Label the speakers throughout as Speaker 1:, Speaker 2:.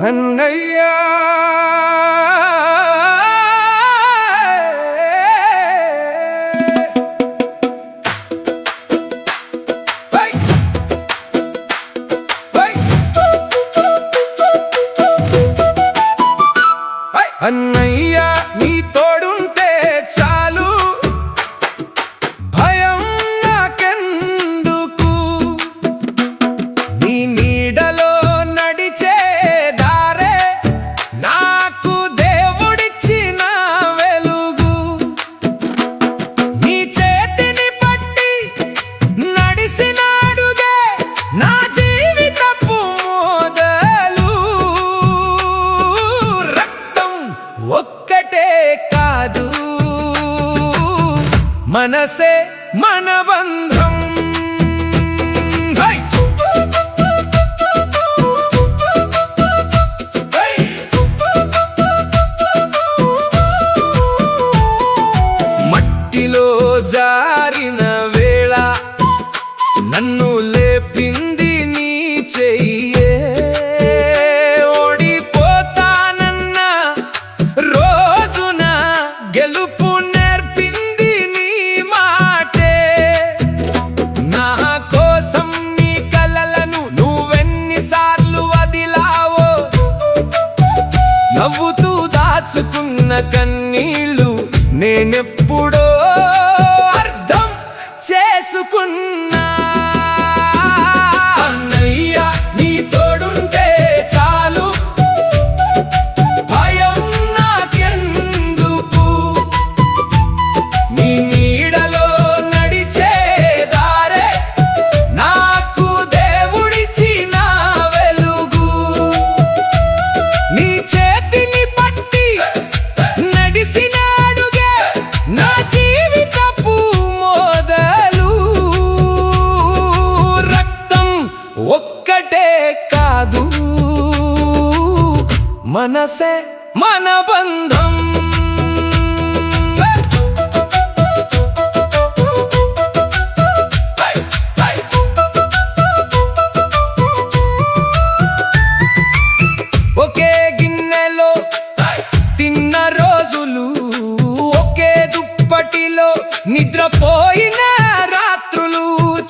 Speaker 1: అన్నయ్య అన్నయ్య నీ తోడుంటే చాలు భయం నాకెందుకు నీ నీడలో నడిచే దారే నాకు దేవుడిచ్చిన వెలుగు నీ చేతిని పట్టి నడిసినాడుగే నా జీవితపు మొదలు రక్తం ఒక్కటే కాదు మనసే మన బంధం మట్టిలో జారిన వేళ నన్ను లేపింది నీ చెయ్యే ఓడిపోతానన్న రోజున గెలుపు నేర్పింది నీ మాటే నా కోసం నీ కలలను నువ్వెన్నిసార్లు వదిలావో నవ్వుతూ దాచుకున్న కన్నీళ్ళు నేనెప్పుడో అర్థం చేసుకున్నా అన్నయ్య నీ తోడుంటే చాలు భయం నాకెందుకు నీ నీడలో నడిచే దారే నాకు దేవుడిచ్చిన వెలుగు నీ చేతిని పట్టి నడిసినాడుగే నా జీవితపు మొదలు రక్తం ఒక్కటే కాదు మనసే మన బంధం ఒకే గిన్నెలో తిన్న రోజులు ఒకే దుప్పటిలో నిద్రపోయిన రాత్రులు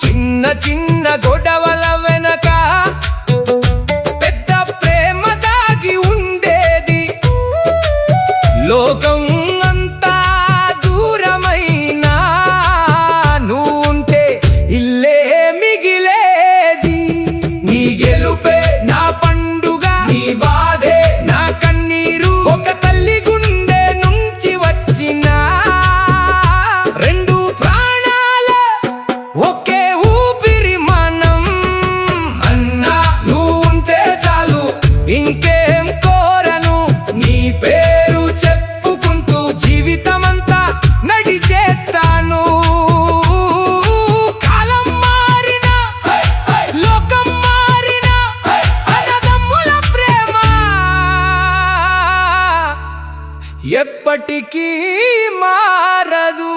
Speaker 1: చిన్న చిన్న గొడవల వెనక పెద్ద ప్రేమ దాగి ఉండేది లోకం అంతా దూరమైనా నువ్వుంటే ఇల్లే మిగిలేది నీ గెలుపే నా పండుగ నీ బాధే నా కన్నీరు ఒక తల్లి గుండె నుంచి వచ్చిన రెండు ప్రాణాల ఒకే ఊపిరి మనం అన్నా నువ్వుంటే చాలు ఇంకేం కోరను నీ పేరు చెప్పుకుంటూ జీవితమంతా నడిచేస్తాను కాలం మారినా లోకం మారినా అన్నదమ్ముల ప్రేమ ఎప్పటికీ మారదు.